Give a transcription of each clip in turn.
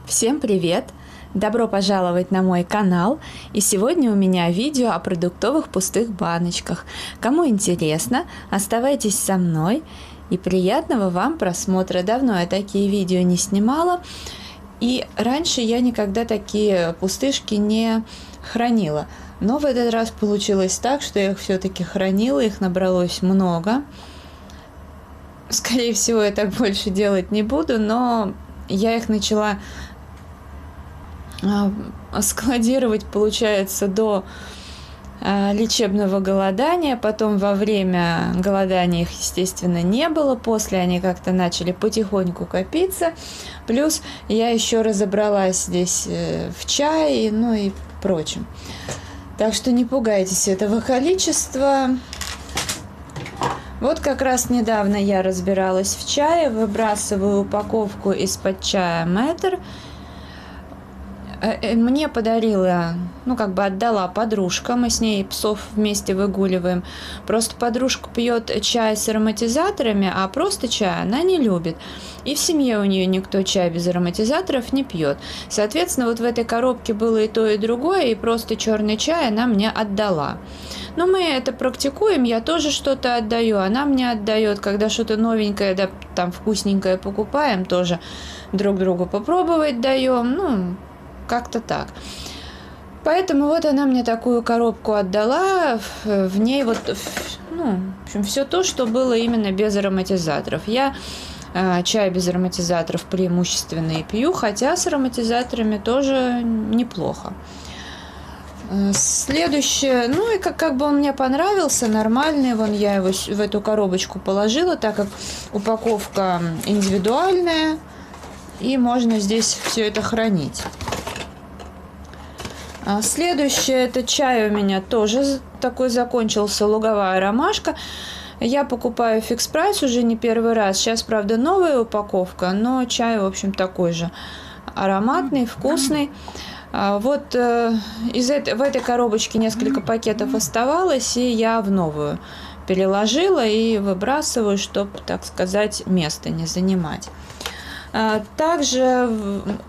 Всем привет! Добро пожаловать на мой канал, и сегодня у меня видео о продуктовых пустых баночках. Кому интересно, оставайтесь со мной и приятного вам просмотра. Давно я такие видео не снимала, и раньше я никогда такие пустышки не хранила. Но в этот раз получилось так, что я их все-таки хранила, их набралось много. Скорее всего, я так больше делать не буду, но я их начала складировать, получается, до лечебного голодания. Потом во время голодания их, естественно, не было. После они как-то начали потихоньку копиться. Плюс я еще разобралась здесь в чае, ну и прочем. Так что не пугайтесь этого количества. Вот как раз недавно я разбиралась в чае, выбрасываю упаковку из-под чая Мэтр. Мне подарила, отдала подружка, мы с ней псов вместе выгуливаем. Просто подружка пьет чай с ароматизаторами, а просто чай она не любит. И в семье у нее никто чай без ароматизаторов не пьет. Соответственно, вот в этой коробке было и то, и другое, и просто черный чай она мне отдала. Но мы это практикуем, я тоже что-то отдаю, она мне отдает. Когда что-то новенькое, да, там вкусненькое покупаем, тоже друг другу попробовать даем, как-то так. Поэтому вот она мне такую коробку отдала, в ней в общем, все то, что было именно без ароматизаторов. Я чай без ароматизаторов преимущественно и пью, хотя с ароматизаторами тоже неплохо. Следующее, и как бы он мне понравился, нормальный, я его в эту коробочку положила, так как упаковка индивидуальная, и можно здесь все это хранить. Следующее, это чай у меня тоже такой закончился, луговая ромашка. Я покупаю Fix Price уже не первый раз. Сейчас, правда, новая упаковка, но чай, в общем, такой же. Ароматный, вкусный. Вот в этой коробочке несколько пакетов оставалось, и я в новую переложила и выбрасываю, чтобы, так сказать, место не занимать. Также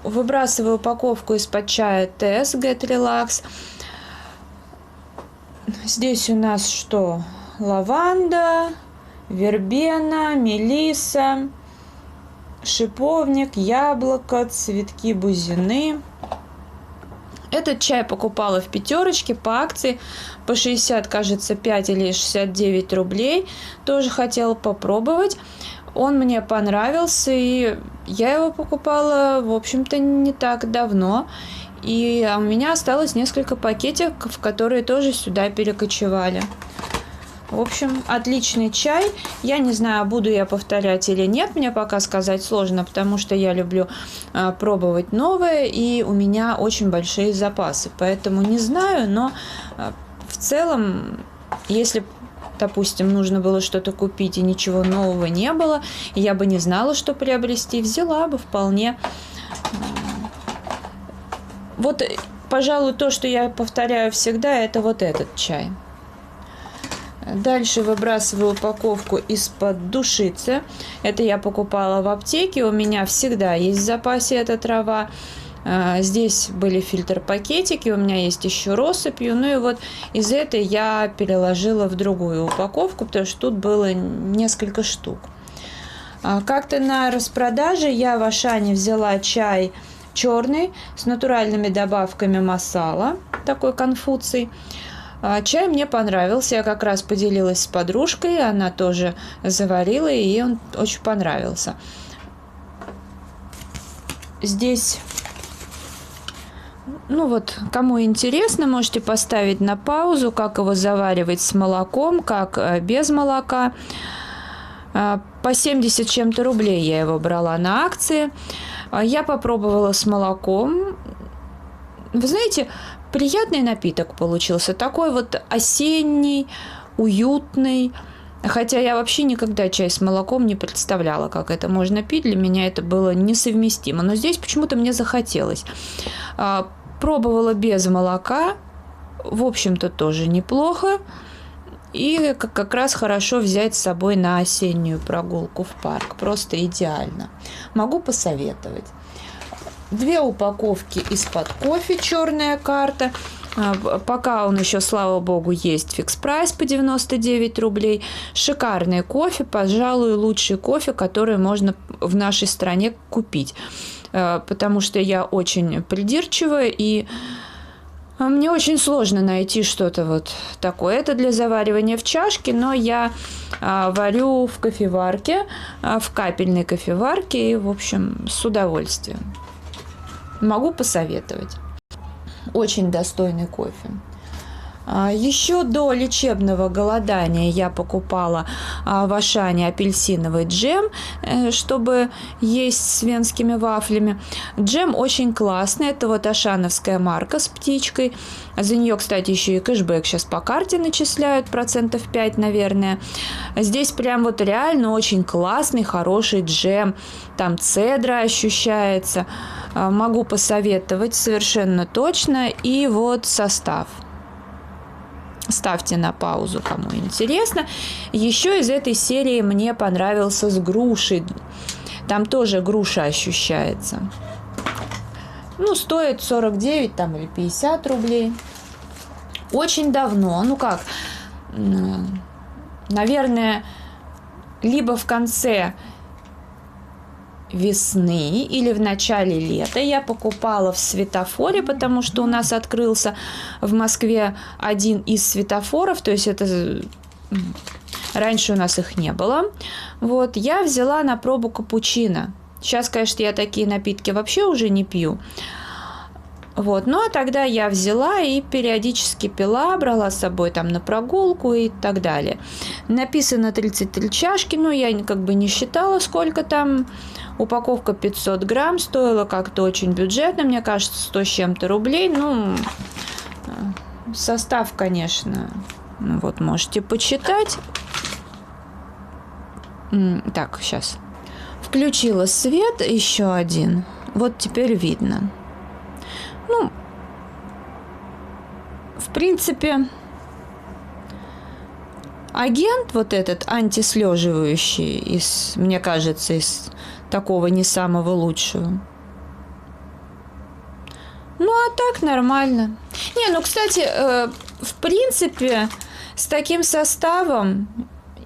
выбрасываю упаковку из-под чая Tess Get Relax. Здесь у нас что? Лаванда, вербена, мелисса, шиповник, яблоко, цветки бузины. Этот чай покупала в пятерочке по акции по 60, кажется, 5 или 69 рублей. Тоже хотела попробовать. Он мне понравился, и я его покупала, в общем-то, не так давно. И у меня осталось несколько пакетиков, которые тоже сюда перекочевали. В общем, отличный чай. Я не знаю, буду я повторять или нет. Мне пока сказать сложно, потому что я люблю пробовать новое, и у меня очень большие запасы. Поэтому не знаю, но в целом, если, допустим, нужно было что-то купить, и ничего нового не было, и я бы не знала, что приобрести, взяла бы вполне. Вот, пожалуй, то, что я повторяю всегда, это вот этот чай. Дальше выбрасываю упаковку из-под душицы. Это я покупала в аптеке. У меня всегда есть в запасе эта трава. Здесь были фильтр-пакетики. У меня есть еще россыпью. Ну и вот из этой я переложила в другую упаковку, потому что тут было несколько штук. Как-то на распродаже я в Ашане взяла чай черный с натуральными добавками масала. Такой Конфуций. Чай мне понравился, я как раз поделилась с подружкой, она тоже заварила, и ей он очень понравился. Здесь, кому интересно, можете поставить на паузу, как его заваривать с молоком, как без молока. По 70 чем-то рублей я его брала на акции. Я попробовала с молоком. Вы знаете, приятный напиток получился, такой вот осенний, уютный. Хотя я вообще никогда чай с молоком не представляла, как это можно пить. Для меня это было несовместимо. Но здесь почему-то мне захотелось. Пробовала без молока. В общем-то, тоже неплохо. И как раз хорошо взять с собой на осеннюю прогулку в парк. Просто идеально. Могу посоветовать. 2 упаковки из-под кофе, черная карта. Пока он еще, слава богу, есть, фикс-прайс по 99 рублей. Шикарный кофе, пожалуй, лучший кофе, который можно в нашей стране купить. Потому что я очень придирчивая, и мне очень сложно найти что-то вот такое. Это для заваривания в чашке, но я варю в кофеварке, в капельной кофеварке, и, в общем, с удовольствием. Могу посоветовать. Очень достойный кофе. Еще до лечебного голодания я покупала в Ашане апельсиновый джем, чтобы есть с венскими вафлями. Джем очень классный. Это вот ашановская марка с птичкой. За нее, кстати, еще и кэшбэк сейчас по карте начисляют, 5%, наверное. Здесь прям вот реально очень классный, хороший джем. Там цедра ощущается. Могу посоветовать совершенно точно. И вот состав. Ставьте на паузу, кому интересно. Еще из этой серии мне понравился с грушей. Там тоже груша ощущается. Ну, стоит 49 там, или 50 рублей. Очень давно, ну как, наверное, либо в конце весны или в начале лета я покупала в светофоре, потому что у нас открылся в Москве один из светофоров, то есть это раньше у нас их не было. Вот, я взяла на пробу капучино. Сейчас, конечно, я такие напитки вообще уже не пью. Вот, но тогда я взяла и периодически пила, брала с собой там на прогулку и так далее. Написано 33 чашки, но я как бы не считала, сколько там. Упаковка 500 грамм, стоила как-то очень бюджетно, мне кажется, 100 с чем-то рублей. Ну, состав, конечно, вот можете почитать. Так, сейчас. Включила свет, еще один. Вот теперь видно. Ну, в принципе, агент вот этот антислеживающий, мне кажется, из такого не самого лучшего. Ну, а так нормально. Не, ну, кстати, в принципе, с таким составом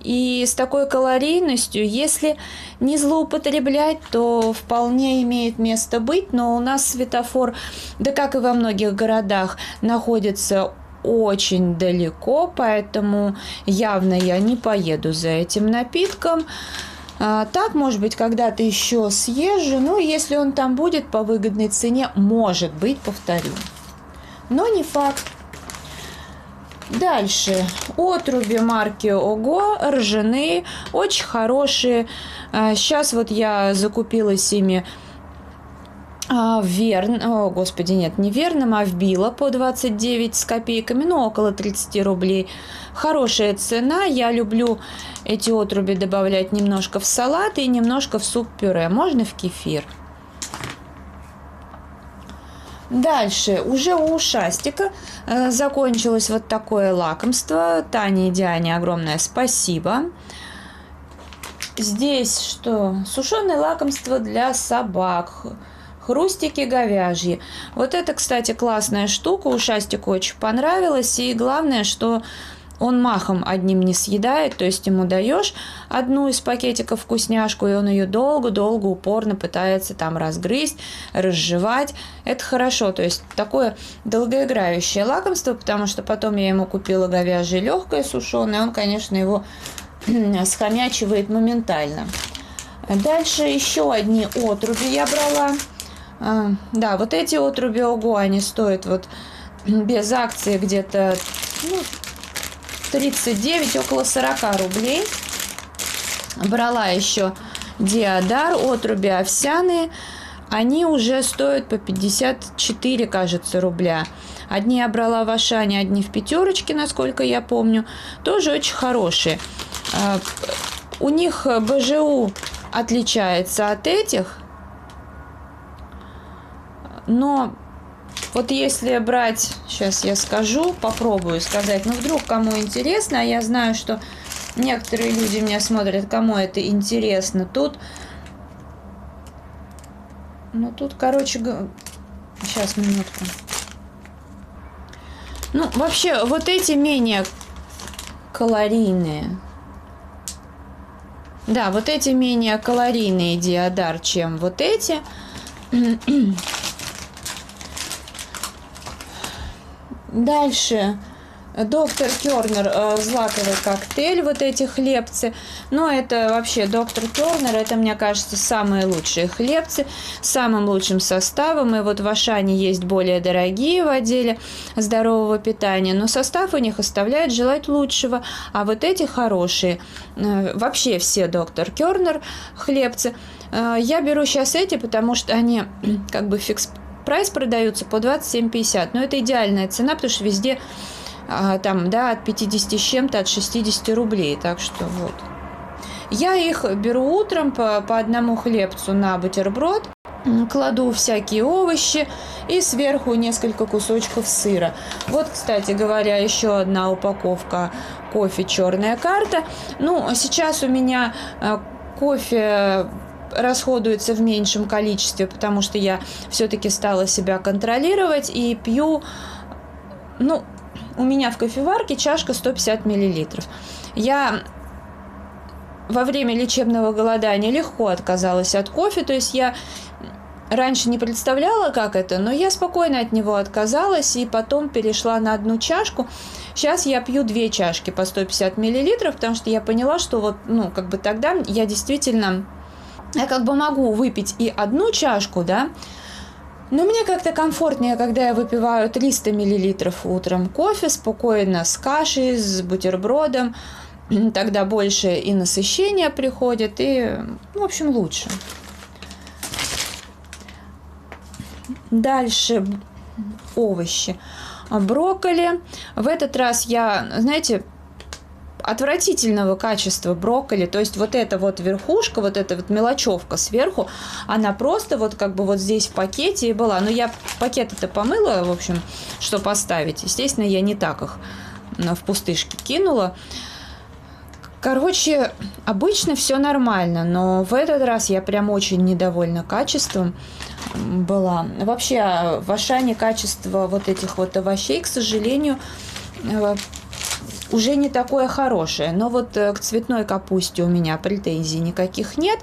и с такой калорийностью, если не злоупотреблять, то вполне имеет место быть. Но у нас светофор, да как и во многих городах, находится очень далеко, поэтому явно я не поеду за этим напитком. Так, может быть, когда-то еще съезжу, ну, если он там будет по выгодной цене, может быть, повторю. Но не факт. Дальше. Отруби марки Ого, ржаные, очень хорошие. Сейчас вот я закупилась ими в Верном, а в Било по 29 с копейками, ну, около 30 рублей. Хорошая цена. Я люблю эти отруби добавлять немножко в салат и немножко в суп-пюре. Можно в кефир. Дальше. Уже у Ушастика закончилось вот такое лакомство. Тане и Диане огромное спасибо. Здесь что? Сушеное лакомство для собак. Хрустики говяжьи. Вот это, кстати, классная штука. Ушастику очень понравилось. И главное, что он махом одним не съедает. То есть ему даешь одну из пакетиков вкусняшку, и он ее долго-долго упорно пытается там разгрызть, разжевать. Это хорошо. То есть такое долгоиграющее лакомство, потому что потом я ему купила говяжье легкое сушеное. Он, конечно, его схомячивает моментально. Дальше еще одни отруби я брала. Да, вот эти отруби Ого, они стоят вот без акции где-то 39, около 40 рублей. Брала еще Диадар, отруби овсяные. Они уже стоят по 54, кажется, рубля. Одни я брала в Ашане, одни в Пятерочке, насколько я помню. Тоже очень хорошие. У них БЖУ отличается от этих. Но вот если брать, сейчас я скажу, попробую сказать, но вдруг кому интересно, а я знаю, что некоторые люди меня смотрят, кому это интересно. Тут Ну, тут, короче, сейчас, минутку. Ну, вообще, вот эти менее калорийные. Да, вот эти менее калорийные Диодар, чем вот эти. Дальше Доктор Кернер, злаковый коктейль, вот эти хлебцы. Но это вообще Доктор Кернер, это, мне кажется, самые лучшие хлебцы, с самым лучшим составом. И вот в Ашане есть более дорогие в отделе здорового питания, но состав у них оставляет желать лучшего. А вот эти хорошие, вообще все Доктор Кернер хлебцы. Я беру сейчас эти, потому что они как бы фикс-прайс продаются по 27,50. Но это идеальная цена, потому что везде там, да, от 50 с чем-то, от 60 рублей. Так что вот. Я их беру утром по одному хлебцу на бутерброд, кладу всякие овощи и сверху несколько кусочков сыра. Вот, кстати говоря, еще одна упаковка кофе «Черная карта». Ну, сейчас у меня кофе расходуется в меньшем количестве, потому что я все-таки стала себя контролировать и пью, ну, у меня в кофеварке чашка 150 миллилитров. Я во время лечебного голодания легко отказалась от кофе, то есть я раньше не представляла, как это, но я спокойно от него отказалась и потом перешла на одну чашку. Сейчас я пью 2 чашки по 150 миллилитров, потому что я поняла, что вот, ну, как бы тогда я действительно, я как бы могу выпить и одну чашку, да, но мне как-то комфортнее, когда я выпиваю 300 миллилитров утром кофе, спокойно, с кашей, с бутербродом. Тогда больше и насыщение приходит, и, в общем, лучше. Дальше овощи. Брокколи. В этот раз я, знаете, отвратительного качества брокколи, то есть вот эта вот верхушка, вот эта вот мелочевка сверху, она просто вот как бы вот здесь в пакете и была. Но я пакет это помыла, в общем, что поставить. Естественно, я не так их в пустышке кинула. Короче, обычно все нормально, но в этот раз я прям очень недовольна качеством была. Вообще, в Ашане качество вот этих вот овощей, к сожалению, уже не такое хорошее. Но вот к цветной капусте у меня претензий никаких нет.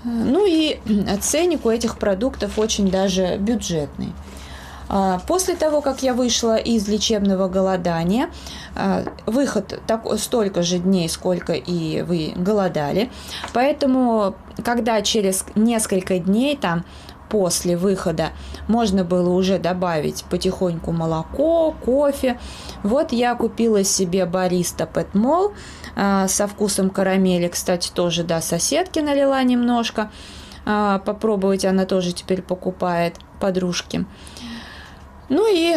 Ну и ценник у этих продуктов очень даже бюджетный. После того, как я вышла из лечебного голодания, выход столько же дней, сколько и вы голодали. Поэтому, когда через несколько дней там после выхода можно было уже добавить потихоньку молоко, кофе. Вот я купила себе Бариста Петмол со вкусом карамели. Кстати, тоже, да, соседке налила немножко. Попробовать она тоже теперь покупает, подружки. Ну и,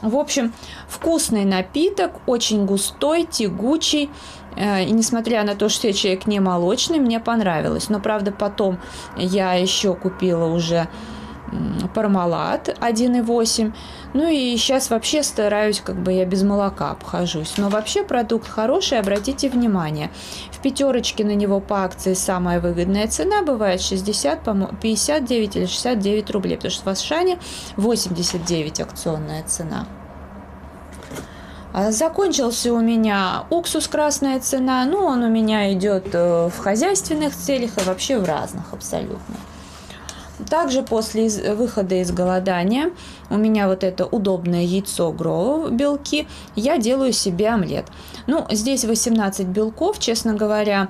в общем, вкусный напиток, очень густой, тягучий. И несмотря на то, что я человек не молочный, мне понравилось. Но, правда, потом я еще купила уже Пармалат 1,8. Ну и сейчас вообще стараюсь, как бы я без молока обхожусь. Но вообще продукт хороший, обратите внимание. В пятерочке на него по акции самая выгодная цена бывает 60, 59 или 69 рублей. Потому что в Ашане 89 акционная цена. Закончился у меня уксус красная цена, но он у меня идет в хозяйственных целях и вообще в разных абсолютно. Также после выхода из голодания у меня вот это удобное яйцо Гроу белки, я делаю себе омлет. Ну, здесь 18 белков, честно говоря,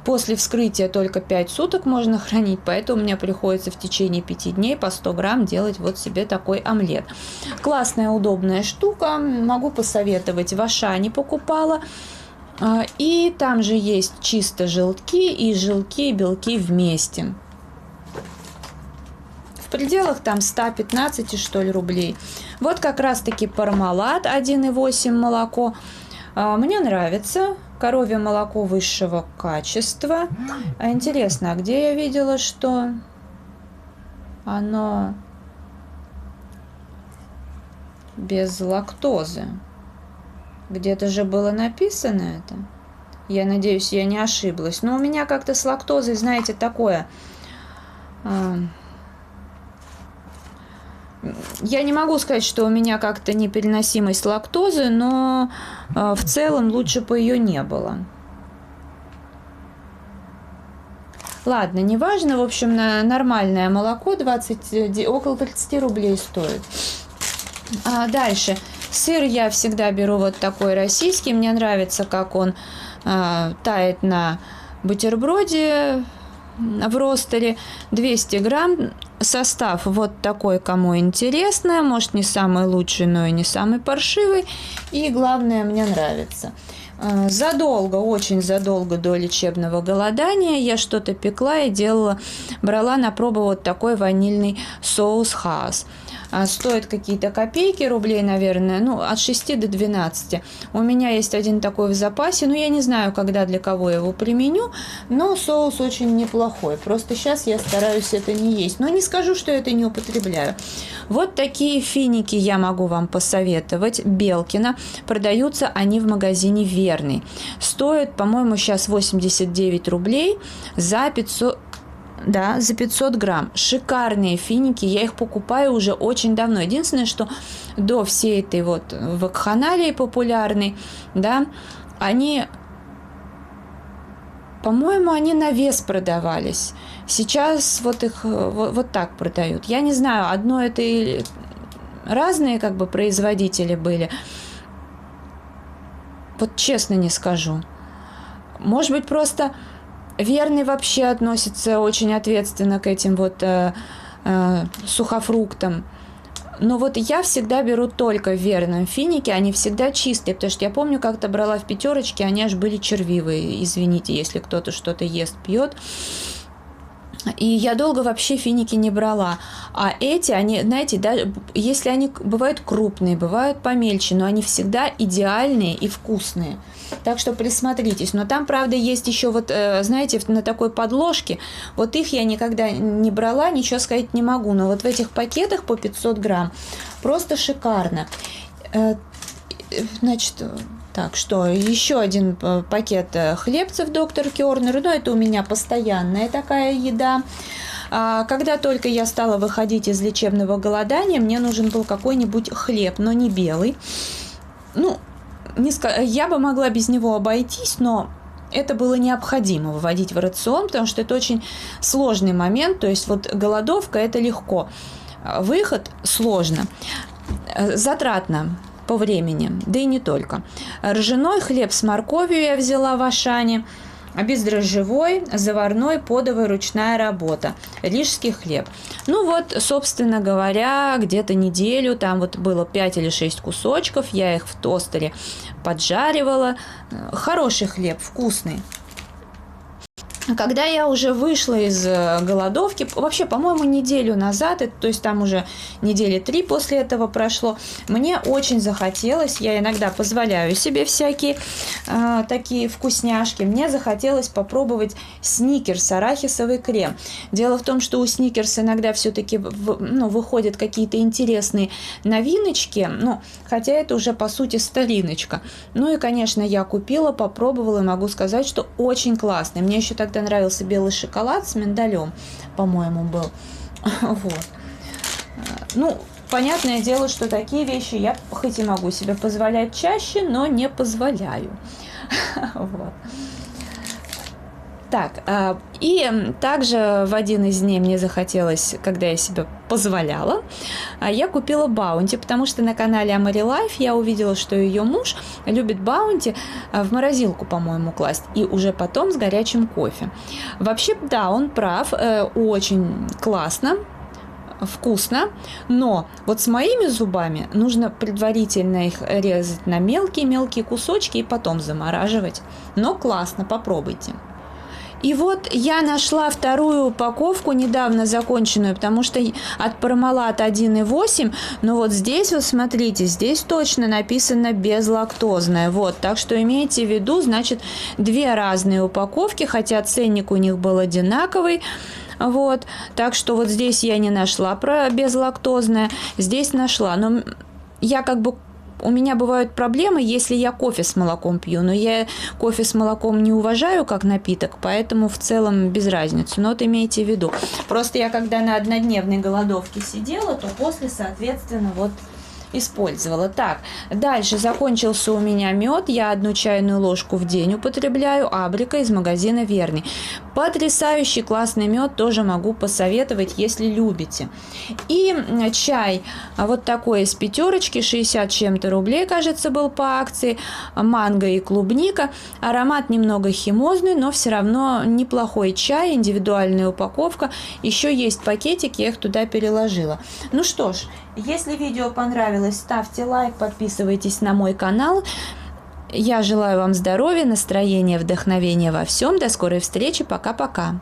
после вскрытия только 5 суток можно хранить, поэтому мне приходится в течение 5 дней по 100 грамм делать вот себе такой омлет. Классная, удобная штука, могу посоветовать, в Ашане покупала. И там же есть чисто желтки и желтки и белки вместе. В пределах там 115, что ли, рублей. Вот как раз-таки Пармалат 1,8 молоко. Мне нравится. Коровье молоко высшего качества. Интересно, а где я видела, что оно без лактозы? Где-то же было написано это. Я надеюсь, я не ошиблась. Но у меня как-то с лактозой, знаете, такое... Я не могу сказать, что у меня как-то непереносимость лактозы, но в целом лучше бы ее не было. Ладно, неважно, в общем, нормальное молоко около 30 рублей стоит. Дальше. Сыр я всегда беру вот такой российский. Мне нравится, как он тает на бутерброде в ростере. 200 грамм. Состав вот такой, кому интересно. Может, не самый лучший, но и не самый паршивый. И главное, мне нравится. Задолго, очень задолго до лечебного голодания я что-то пекла и брала на пробу вот такой ванильный соус Хаас. Стоит какие-то копейки, рублей, наверное, ну, от 6 до 12. У меня есть один такой в запасе, но я не знаю, когда, для кого я его применю, но соус очень неплохой. Просто сейчас я стараюсь это не есть, но не скажу, что я это не употребляю. Вот такие финики я могу вам посоветовать. Белкина. Продаются они в магазине Верный. Стоят, по-моему, сейчас 89 рублей за 500... Да, за 500 грамм. Шикарные финики, я их покупаю уже очень давно. Единственное, что до всей этой вот вакханалии популярной, да, они, по-моему, они на вес продавались. Сейчас вот их вот так продают. Я не знаю, одно это или разные как бы производители были. Вот честно не скажу. Может быть, просто... Верный вообще относится очень ответственно к этим вот сухофруктам. Но вот я всегда беру только в Верном финики, они всегда чистые, потому что я помню, как-то брала в пятерочке, они аж были червивые. Извините, если кто-то что-то ест, пьет. И я долго вообще финики не брала. А эти, они, знаете, да, если они бывают крупные, бывают помельче, но они всегда идеальные и вкусные. Так что присмотритесь. Но там, правда, есть еще вот, знаете, на такой подложке. Вот их я никогда не брала, ничего сказать не могу. Но вот в этих пакетах по 500 грамм просто шикарно. Значит... Так, что еще один пакет хлебцев доктор Кернер. Ну, это у меня постоянная такая еда. Когда только я стала выходить из лечебного голодания, мне нужен был какой-нибудь хлеб, но не белый. Ну, я бы могла без него обойтись, но это было необходимо выводить в рацион, потому что это очень сложный момент. То есть вот голодовка – это легко. Выход сложно. Затратно по времени, да и не только. Ржаной хлеб с морковью я взяла в Ашане, бездрожжевой, заварной, подовой, ручная работа, рижский хлеб. Ну вот, собственно говоря, где-то неделю, там вот было 5 или 6 кусочков, я их в тостере поджаривала. Хороший хлеб, вкусный. Когда я уже вышла из голодовки, вообще, по-моему, неделю назад, то есть там уже недели 3 после этого прошло, мне очень захотелось, я иногда позволяю себе всякие такие вкусняшки, мне захотелось попробовать сникерс, арахисовый крем. Дело в том, что у сникерс иногда все-таки выходят какие-то интересные новиночки, хотя это уже по сути стариночка. Ну и, конечно, я купила, попробовала и могу сказать, что очень классный. Мне еще тогда нравился белый шоколад с миндалем, по-моему, был. Вот. Ну, понятное дело, что такие вещи я хоть и могу себе позволять чаще, но не позволяю. Вот. Так, и также в один из дней мне захотелось, когда я себе позволяла, я купила Баунти, потому что на канале Amari Life я увидела, что ее муж любит Баунти в морозилку, по-моему, класть, и уже потом с горячим кофе. Вообще, да, он прав, очень классно, вкусно, но вот с моими зубами нужно предварительно их резать на мелкие-мелкие кусочки и потом замораживать. Но классно, попробуйте. И вот я нашла вторую упаковку, недавно законченную, потому что от Parmalat 1,8, но вот здесь, вот смотрите, здесь точно написано безлактозная. Вот, так что имейте в виду, значит, 2 разные упаковки, хотя ценник у них был одинаковый. Вот, так что вот здесь я не нашла про безлактозное, здесь нашла. Но я как бы У меня бывают проблемы, если я кофе с молоком пью, но я кофе с молоком не уважаю как напиток, поэтому в целом без разницы. Но вот имейте в виду. Просто я когда на однодневной голодовке сидела, то после, соответственно, вот использовала. Так, дальше закончился у меня мед. Я 1 чайную ложку в день употребляю. Абрика из магазина Верный. Потрясающий классный мед, тоже могу посоветовать, если любите. И чай вот такой из 5, 60 чем-то рублей, кажется, был по акции. Манго и клубника. Аромат немного химозный, но все равно неплохой чай, индивидуальная упаковка. Еще есть пакетики, я их туда переложила. Ну что ж, если видео понравилось, ставьте лайк, подписывайтесь на мой канал. Я желаю вам здоровья, настроения, вдохновения во всем. До скорой встречи. Пока-пока.